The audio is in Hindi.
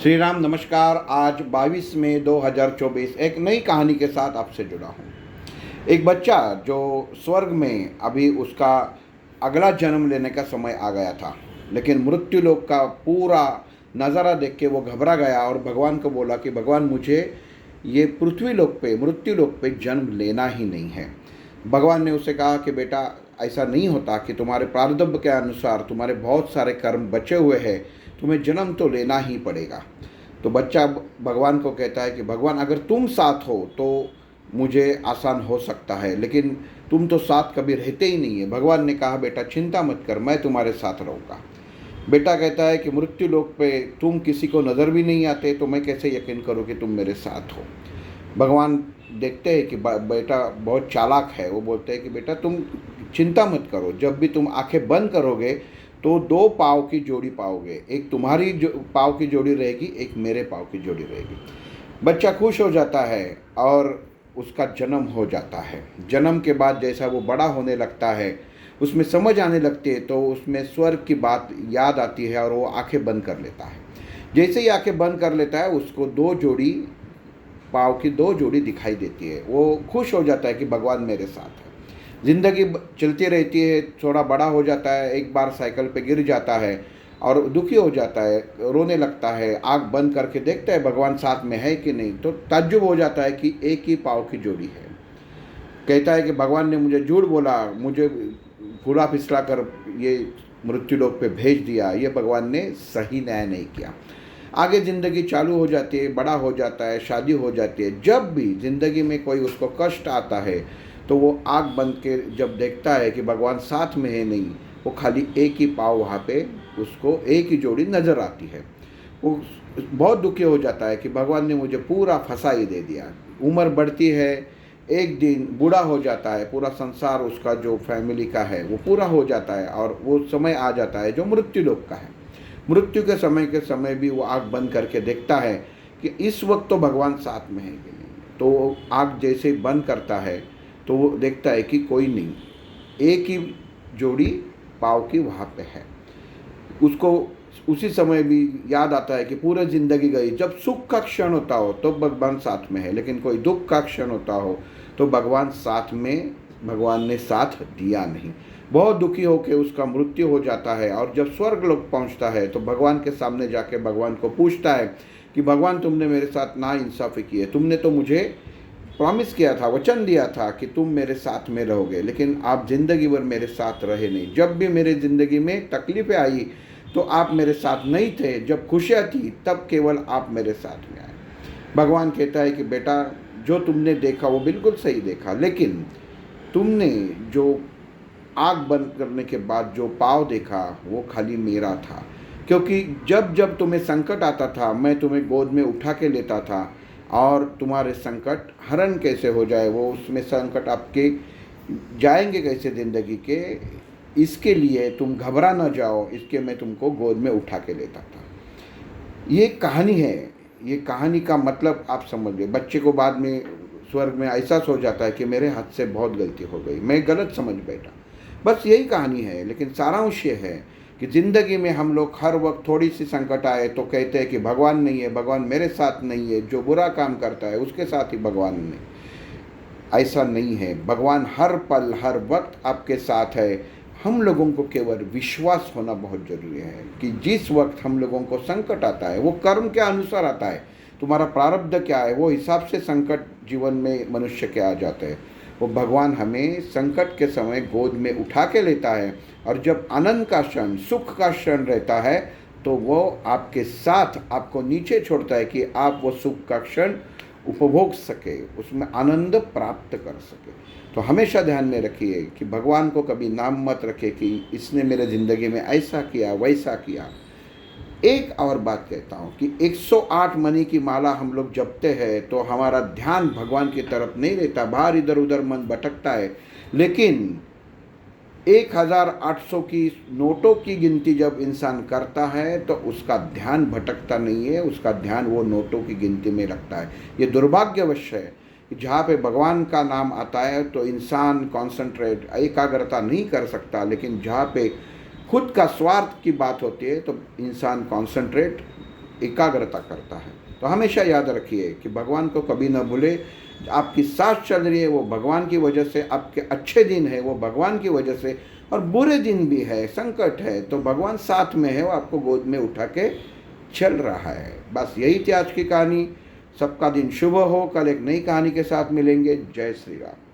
श्री राम नमस्कार। आज 22 मई 2024 एक नई कहानी के साथ आपसे जुड़ा हूँ। एक बच्चा जो स्वर्ग में अभी उसका अगला जन्म लेने का समय आ गया था, लेकिन मृत्यु लोक का पूरा नज़ारा देख के वो घबरा गया और भगवान को बोला कि भगवान मुझे ये पृथ्वी लोक पे मृत्यु लोक पे जन्म लेना ही नहीं है। भगवान ने उसे कहा कि बेटा ऐसा नहीं होता कि तुम्हारे प्रारब्ध के अनुसार तुम्हारे बहुत सारे कर्म बचे हुए हैं, तुम्हें जन्म तो लेना ही पड़ेगा। तो बच्चा भगवान को कहता है कि भगवान अगर तुम साथ हो तो मुझे आसान हो सकता है, लेकिन तुम तो साथ कभी रहते ही नहीं है। भगवान ने कहा बेटा चिंता मत कर, मैं तुम्हारे साथ रहूँगा। बेटा कहता है कि मृत्यु लोक पे तुम किसी को नज़र भी नहीं आते, तो मैं कैसे यकीन करूँ कि तुम मेरे साथ हो। भगवान देखते हैं कि बेटा बहुत चालाक है। वो बोलते हैं कि बेटा तुम चिंता मत करो, जब भी तुम आंखें बंद करोगे तो दो पाँव की जोड़ी पाओगे, एक तुम्हारी पाँव की जोड़ी रहेगी, एक मेरे पाँव की जोड़ी रहेगी। बच्चा खुश हो जाता है और उसका जन्म हो जाता है। जन्म के बाद जैसा वो बड़ा होने लगता है, उसमें समझ आने लगती है, तो उसमें स्वर्ग की बात याद आती है और वो आंखें बंद कर लेता है। जैसे ही आंखें बंद कर लेता है, उसको पाँव की दो जोड़ी दिखाई देती है। वो खुश हो जाता है कि भगवान मेरे साथ है। ज़िंदगी चलती रहती है, थोड़ा बड़ा हो जाता है, एक बार साइकिल पे गिर जाता है और दुखी हो जाता है, रोने लगता है, आँख बंद करके देखता है भगवान साथ में है कि नहीं, तो ताज्जुब हो जाता है कि एक ही पाँव की जोड़ी है। कहता है कि भगवान ने मुझे झूठ बोला, मुझे घुला फिसला कर ये मृत्यु लोक पे भेज दिया, ये भगवान ने सही न्याय नहीं किया। आगे ज़िंदगी चालू हो जाती है, बड़ा हो जाता है, शादी हो जाती है। जब भी ज़िंदगी में कोई उसको कष्ट आता है तो वो आँख बंद के जब देखता है कि भगवान साथ में है नहीं, वो खाली एक ही पाँव वहाँ पे उसको एक ही जोड़ी नज़र आती है। वो बहुत दुखी हो जाता है कि भगवान ने मुझे पूरा फंसा ही दे दिया। उम्र बढ़ती है, एक दिन बूढ़ा हो जाता है, पूरा संसार उसका जो फैमिली का है वो पूरा हो जाता है और वो समय आ जाता है जो मृत्यु लोक का है। मृत्यु के समय भी वो आँख बंद करके देखता है कि इस वक्त तो भगवान साथ में है कि नहीं। तो आँख जैसे ही बंद करता है तो वो देखता है कि कोई नहीं, एक ही जोड़ी पाँव की वहाँ पे है। उसको उसी समय भी याद आता है कि पूरी ज़िंदगी गई, जब सुख का क्षण होता हो तो भगवान साथ में है, लेकिन कोई दुख का क्षण होता हो तो भगवान ने साथ दिया नहीं। बहुत दुखी होकर उसका मृत्यु हो जाता है और जब स्वर्ग लोक पहुँचता है तो भगवान के सामने जाके भगवान को पूछता है कि भगवान तुमने मेरे साथ नाइंसाफ़ी की है, तुमने तो मुझे प्रॉमिस किया था, वचन दिया था कि तुम मेरे साथ में रहोगे, लेकिन आप ज़िंदगी भर मेरे साथ रहे नहीं। जब भी मेरे ज़िंदगी में तकलीफ़ें आई तो आप मेरे साथ नहीं थे, जब खुशियाँ थी तब केवल आप मेरे साथ में आए। भगवान कहता है कि बेटा जो तुमने देखा वो बिल्कुल सही देखा, लेकिन तुमने जो आँख बंद करने के बाद जो पाँव देखा वो खाली मेरा था, क्योंकि जब जब तुम्हें संकट आता था मैं तुम्हें गोद में उठा के लेता था और तुम्हारे संकट हरण कैसे हो जाए, वो उसमें संकट आपके जाएंगे कैसे ज़िंदगी के, इसके लिए तुम घबरा ना जाओ, इसके मैं तुमको गोद में उठा के लेता था। ये कहानी है। ये कहानी का मतलब आप समझ गए। बच्चे को बाद में स्वर्ग में एहसास हो जाता है कि मेरे हाथ से बहुत गलती हो गई, मैं गलत समझ बैठा। बस यही कहानी है, लेकिन सारांश ये है कि ज़िंदगी में हम लोग हर वक्त थोड़ी सी संकट आए तो कहते हैं कि भगवान नहीं है, भगवान मेरे साथ नहीं है, जो बुरा काम करता है उसके साथ ही भगवान नहीं। ऐसा नहीं है, भगवान हर पल हर वक्त आपके साथ है। हम लोगों को केवल विश्वास होना बहुत ज़रूरी है कि जिस वक्त हम लोगों को संकट आता है वो कर्म के अनुसार आता है। तुम्हारा प्रारब्ध क्या है वो हिसाब से संकट जीवन में मनुष्य के आ जाते हैं। वो भगवान हमें संकट के समय गोद में उठा के लेता है और जब आनंद का क्षण सुख का क्षण रहता है तो वो आपके साथ आपको नीचे छोड़ता है कि आप वो सुख का क्षण उपभोग सके, उसमें आनंद प्राप्त कर सके। तो हमेशा ध्यान में रखिए कि भगवान को कभी नाम मत रखे कि इसने मेरे ज़िंदगी में ऐसा किया वैसा किया। एक और बात कहता हूँ कि 108 मणि की माला हम लोग जपते हैं तो हमारा ध्यान भगवान की तरफ नहीं रहता, बाहर इधर उधर मन भटकता है। लेकिन 1800 की नोटों की गिनती जब इंसान करता है तो उसका ध्यान भटकता नहीं है, उसका ध्यान वो नोटों की गिनती में रखता है। ये दुर्भाग्यवश है कि जहाँ पे भगवान का नाम आता है तो इंसान कॉन्सेंट्रेट एकाग्रता नहीं कर सकता, लेकिन जहाँ पे खुद का स्वार्थ की बात होती है तो इंसान कॉन्सेंट्रेट एकाग्रता करता है। तो हमेशा याद रखिए कि भगवान को कभी न भूले। आपकी सांस चल रही है वो भगवान की वजह से, आपके अच्छे दिन है वो भगवान की वजह से, और बुरे दिन भी है, संकट है, तो भगवान साथ में है, वो आपको गोद में उठा के चल रहा है। बस यही थी आज की कहानी। सबका दिन शुभ हो। कल एक नई कहानी के साथ मिलेंगे। जय श्री राम।